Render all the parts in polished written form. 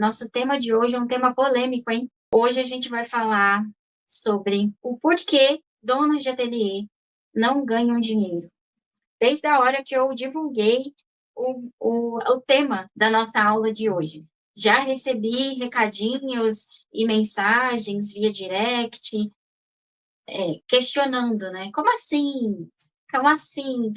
Nosso tema de hoje é um tema polêmico, hein? Hoje a gente vai falar sobre o porquê donos de ateliê não ganham dinheiro. Desde a hora que eu divulguei o tema da nossa aula de hoje. Já recebi recadinhos e mensagens via direct, questionando, né? Como assim? Como assim?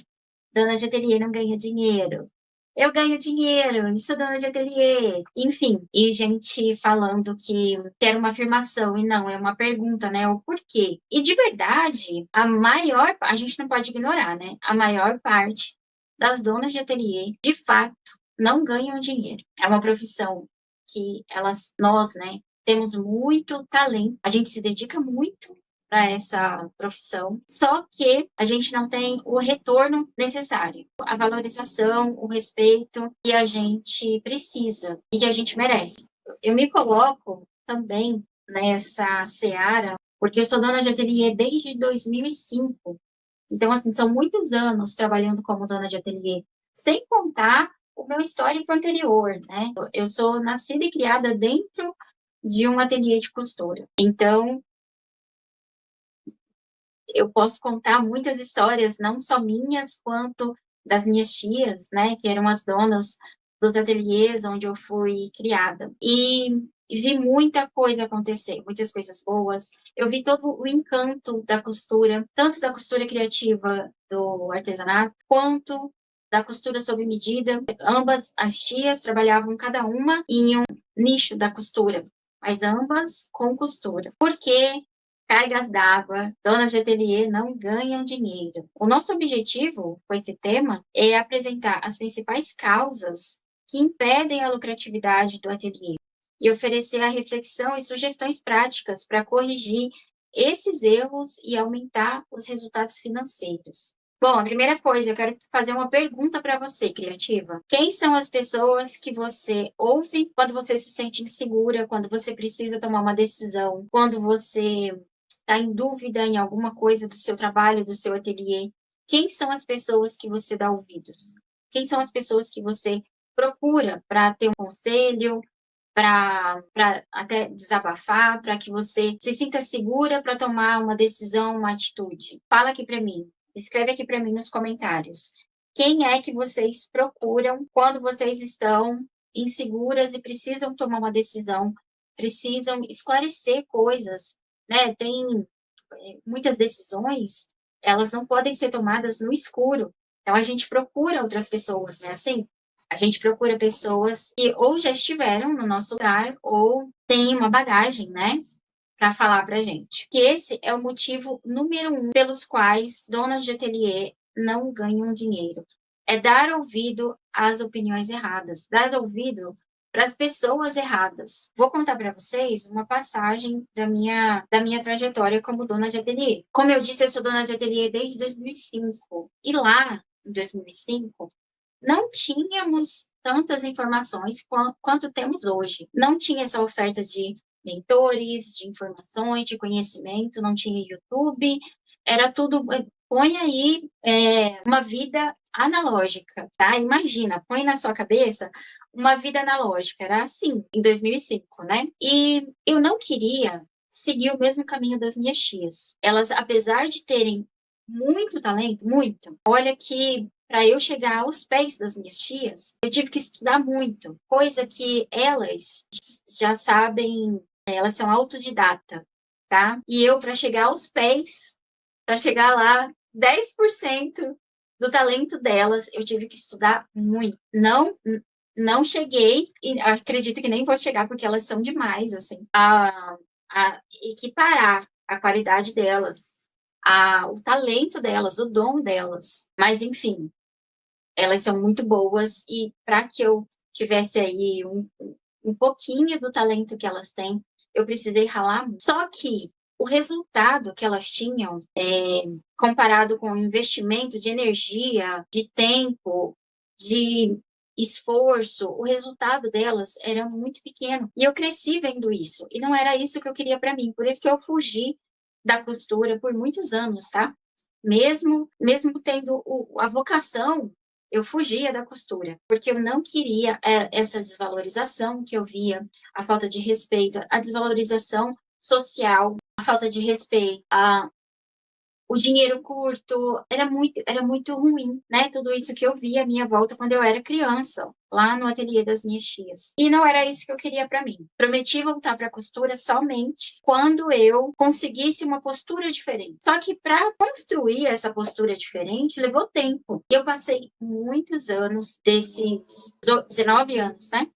Dona de ateliê não ganha dinheiro? Eu ganho dinheiro, sou dona de ateliê. Enfim, e gente falando que era uma afirmação e não, é uma pergunta, né? O porquê. E de verdade, a gente não pode ignorar, né? A maior parte das donas de ateliê, de fato, não ganham dinheiro. É uma profissão que nós, né, temos muito talento, a gente se dedica muito para essa profissão, só que a gente não tem o retorno necessário, a valorização, o respeito que a gente precisa e que a gente merece. Eu me coloco também nessa seara, porque eu sou dona de ateliê desde 2005. Então, assim, são muitos anos trabalhando como dona de ateliê, sem contar o meu histórico anterior, né? Eu sou nascida e criada dentro de um ateliê de costura. Então, eu posso contar muitas histórias, não só minhas, quanto das minhas tias, né, que eram as donas dos ateliês onde eu fui criada. E vi muita coisa acontecer, muitas coisas boas. Eu vi todo o encanto da costura, tanto da costura criativa do artesanato, quanto da costura sob medida. Ambas as tias trabalhavam cada uma em um nicho da costura, mas ambas com costura. Porque cargas d'água, donas de ateliê não ganham dinheiro. O nosso objetivo com esse tema é apresentar as principais causas que impedem a lucratividade do ateliê e oferecer a reflexão e sugestões práticas para corrigir esses erros e aumentar os resultados financeiros. Bom, a primeira coisa, eu quero fazer uma pergunta para você, criativa. Quem são as pessoas que você ouve quando você se sente insegura, quando você precisa tomar uma decisão, quando você está em dúvida em alguma coisa do seu trabalho, do seu ateliê? Quem são as pessoas que você dá ouvidos? Quem são as pessoas que você procura para ter um conselho, para até desabafar, para que você se sinta segura para tomar uma decisão, uma atitude? Fala aqui para mim, escreve aqui para mim nos comentários. Quem é que vocês procuram quando vocês estão inseguras e precisam tomar uma decisão, precisam esclarecer coisas, né? Tem muitas decisões, elas não podem ser tomadas no escuro. Então a gente procura outras pessoas, né? Assim, a gente procura pessoas que ou já estiveram no nosso lugar ou têm uma bagagem, né? Para falar para a gente. Que esse é o motivo número 1 pelos quais donas de ateliê não ganham dinheiro. É dar ouvido às opiniões erradas, dar ouvido para as pessoas erradas. Vou contar para vocês uma passagem da minha trajetória como dona de ateliê. Como eu disse, eu sou dona de ateliê desde 2005. E lá, em 2005, não tínhamos tantas informações quanto temos hoje. Não tinha essa oferta de mentores, de informações, de conhecimento, não tinha YouTube, era tudo. Põe aí uma vida analógica, tá? Imagina, põe na sua cabeça uma vida analógica. Era assim, em 2005, né? E eu não queria seguir o mesmo caminho das minhas tias. Elas, apesar de terem muito talento, muito, olha que para eu chegar aos pés das minhas tias, eu tive que estudar muito, coisa que elas já sabem, elas são autodidata, tá? E eu, para chegar aos pés, para chegar lá, 10% do talento delas, eu tive que estudar muito. Não cheguei, e acredito que nem vou chegar, porque elas são demais, assim, a equiparar a qualidade delas, o talento delas, o dom delas. Mas, enfim, elas são muito boas e para que eu tivesse aí um pouquinho do talento que elas têm, eu precisei ralar muito. Só que o resultado que elas tinham, comparado com o investimento de energia, de tempo, de esforço, o resultado delas era muito pequeno. E eu cresci vendo isso. E não era isso que eu queria para mim. Por isso que eu fugi da costura por muitos anos, tá? Mesmo tendo a vocação, eu fugia da costura, porque eu não queria essa desvalorização que eu via, a falta de respeito, a desvalorização social, a falta de respeito, o dinheiro curto, era muito ruim, né? Tudo isso que eu via à minha volta quando eu era criança, lá no ateliê das minhas tias. E não era isso que eu queria para mim. Prometi voltar para a costura somente quando eu conseguisse uma postura diferente. Só que para construir essa postura diferente levou tempo. E eu passei muitos anos desses 19 anos, né?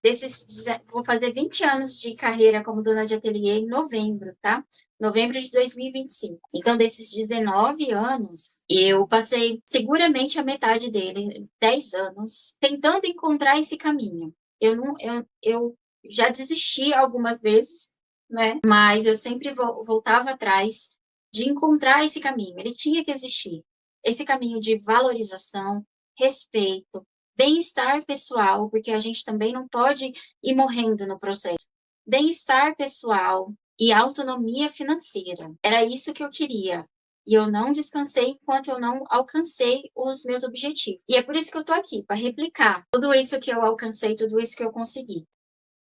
Vou fazer 20 anos de carreira como dona de ateliê em novembro, tá? Novembro de 2025. Então, desses 19 anos, eu passei seguramente a metade dele, 10 anos, tentando encontrar esse caminho. Eu já desisti algumas vezes, né? Mas eu sempre voltava atrás de encontrar esse caminho. Ele tinha que existir. Esse caminho de valorização, respeito, bem-estar pessoal, porque a gente também não pode ir morrendo no processo. Bem-estar pessoal, e autonomia financeira. Era isso que eu queria. E eu não descansei enquanto eu não alcancei os meus objetivos. E é por isso que eu estou aqui, para replicar tudo isso que eu alcancei, tudo isso que eu consegui.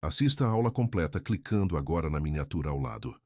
Assista a aula completa clicando agora na miniatura ao lado.